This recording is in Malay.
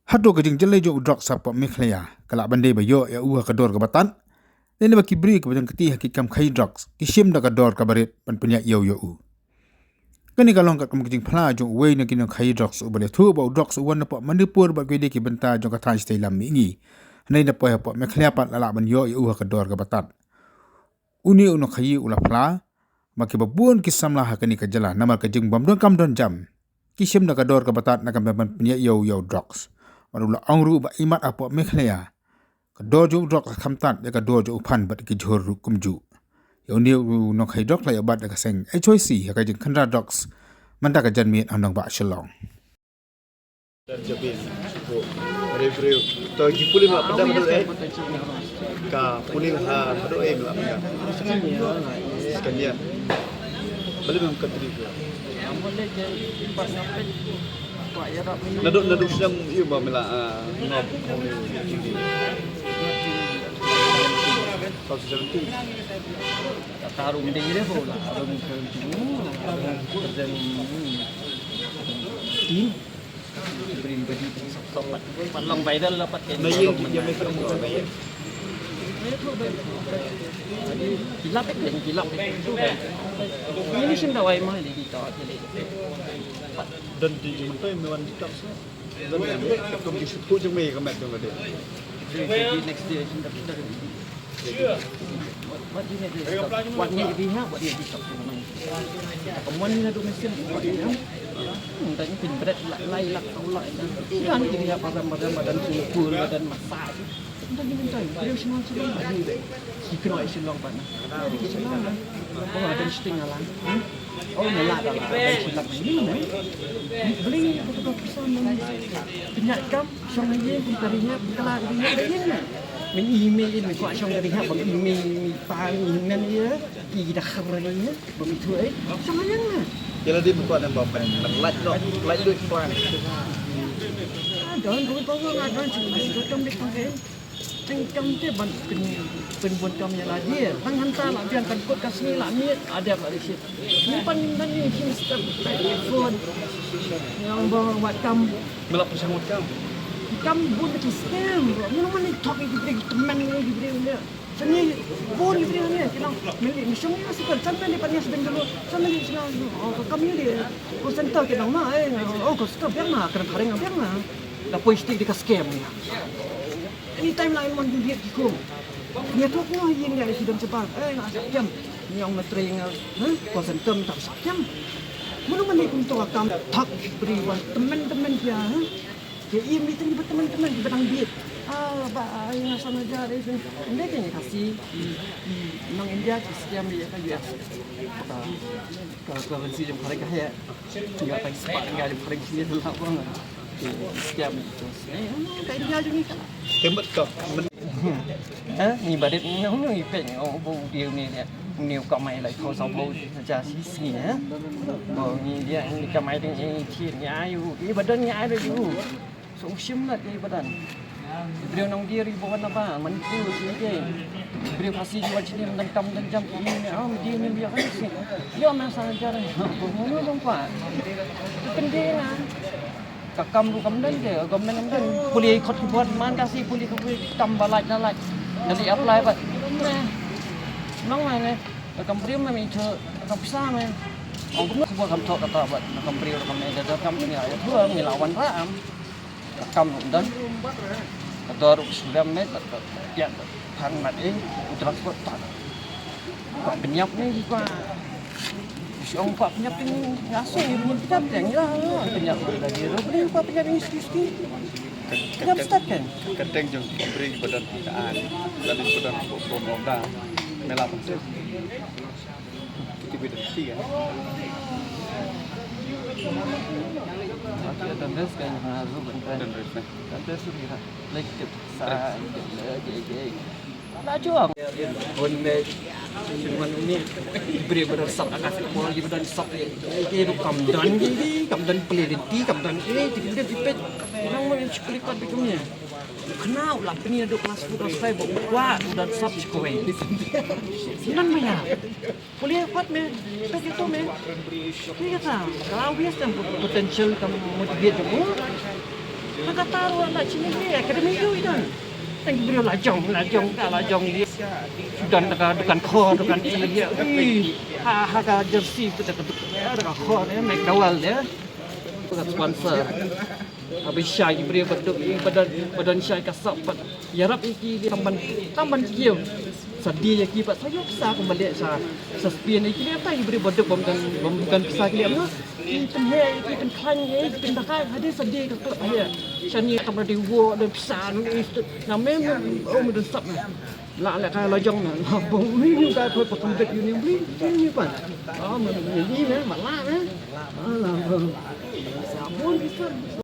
Hado ke jing jelai jo udrak sapa mikhlaya kala bande bayo ya uha kador ke batan nene baki beri ke bajang keti hakikam khai drugs kisim da kador ka barit pan punya yo yo u kani kalong kat kum jing phla jo wei na kino khai drugs u bale thu ba drugs u wan pa manipur ba gede ki benta jo ka thai stay lam mi nei na pa pa mikhlaya pat lala ban yo ya uha kador ka batan uni uno khai ula phla maki babun kisam la hakani ka jala namar ka jing bam don kam don jam kisim da kador ka batan na kam ban punya yo yo drugs Marula angru ba imat apa mikhlaya ka dojo drok khamtat ya ka dojo uphan bat ki jhor kumju yo ni no khai drok la ya bat ka seng ai choice ka jing khandra droks manda ka janmi anang ba shalong Jabin suko review to gipulim la pada betul ka pulim ha betul la sekalian belum katri Naduk siang iyo ba mila ngob hindi. Taruh mending dia pula, abang kerja tim beri sopat, palang bayar dapat kan. Naik dia mereka mau bayar. Kilap itu. Ini sudah wajib mahal kita. Dan di jumpa mewan di tak sah. Dan yang kami suku cuma yang kami tengok dia. Jadi next day sudah kita. Buat ini dia. Buat ni dia, buat dia di tak main. Kemuan ni ada mesin buat dia. Tanya pin berat lailak Allah itu. Kan jadi apa badan sukul badan masak. Entah gimana tahu. Dia semua lagi. Sikno isilong pa na. Isilong na. Kung ada sting alang. Oh, melata lah. Silap ini. Beli betul pisang penyakam song aja tarinya kala dia begini. Min email ini kau song tarinya bang email pang nan ya. Ida khabarnya bang itu song aja na. Jadi dia buat yang bapak like duit plan. Ada duit bawa ada cuma kita pakai. Tengkam tu ben buat kami lagi. Tangan tak lah biar kan kot kasih lah ni ada apa di situ. Simpan ni step phone yang buat kam Melap bersama kamu. kam buat di scam. Mana mana talk itu teman ni dia. Sini phone dia ni kita milik semua sekarang sampai ni panya sedang dulu. Sampai ni sedang oh kami dia. Kau center kita mah oh kau stop yang mah kena kareng yang mah. Dah post di scam ni. Anytime lain man dia kiko. Dia tu ko yin dia sidang cepat. Nak jam. Ni orang ngetring konsentem tak jam. Mana mana pun tu akan tak beri teman-teman dia. Dia meeting teman-teman di batang beat. Ba yang sama aja dia. Anda kena kasih nang India sekian dia ke US. Kalau sih jam hari kaya. Dia tak sempat enggak jam hari sini dah lama. Sekian itu. Kayak dia juga. Tembak kau. Ni badet ni hong ni peng bu dia ni nhiều cọ mày lại khâu sau bầu cha xí xí nhá bầu ni dia ni cọ mày tiếng ni thiên nhái u i badan nhái rồi u sống sim lah i badan beliau nong dia ribuan apa manipur je beliau kasih jual sini dan jam ini dia ni biar kan sih dia masalah cara ngono dong pak pendengan kam dan je government dan boleh ikut buat man kasih boleh tambah like dari apply pak nong mana company memang itu bisa men ông cũng buat kam thok kata buat company kam ada company ya tu ngelawan ram kam dan atau sudah met ya thang mat transport tak penyap ni juga si ông pak penyap ni ngasih penyap yang lah penyap lagi beli pak penyap ini sikit kan start kan Kadang jom beri badan pekerjaan dan badan program dah melap tu. Kita beda tiga. Dan tes kan harus bentar dan tes sudah like sa lagi Najwa. Pun cuma ni beri berdasar akan semua lagi berdasar sak. Ini kamdan clarity, kamdan ini tidak dipet. Orang mau sekali kat bikumnya. Kenal lah ini ada kelas putih saya bawa dan sab sekoi. Senang mana? Boleh buat me, tak itu me. Ini kata kalau biasa potential kamu motivate kamu. Maka taruh lah sini ni akademi tu itu. Tengok beliau lajong dia. Sudah dekat kor, dekat ini dia. Ha jersey tu dekat kor dia, McDowell dia. Bukan sponsor. Habis Syai beri badan Syai kasap. Yarap iki dia tamban kieu. Sedih ki pak saya besar kembali sa spian iki dia tai beri bodoh bukan besar dia no. Ikan klan ye, ikan bakar ada sedih kat ayah. Syani kamera di wo dan besar ni namanya mendesap nah. Lah kalau lajong nah. Bong ni dah kau potong bet ni beli ni pan. Ni nah, malah nah. Alah. Sabun bisa.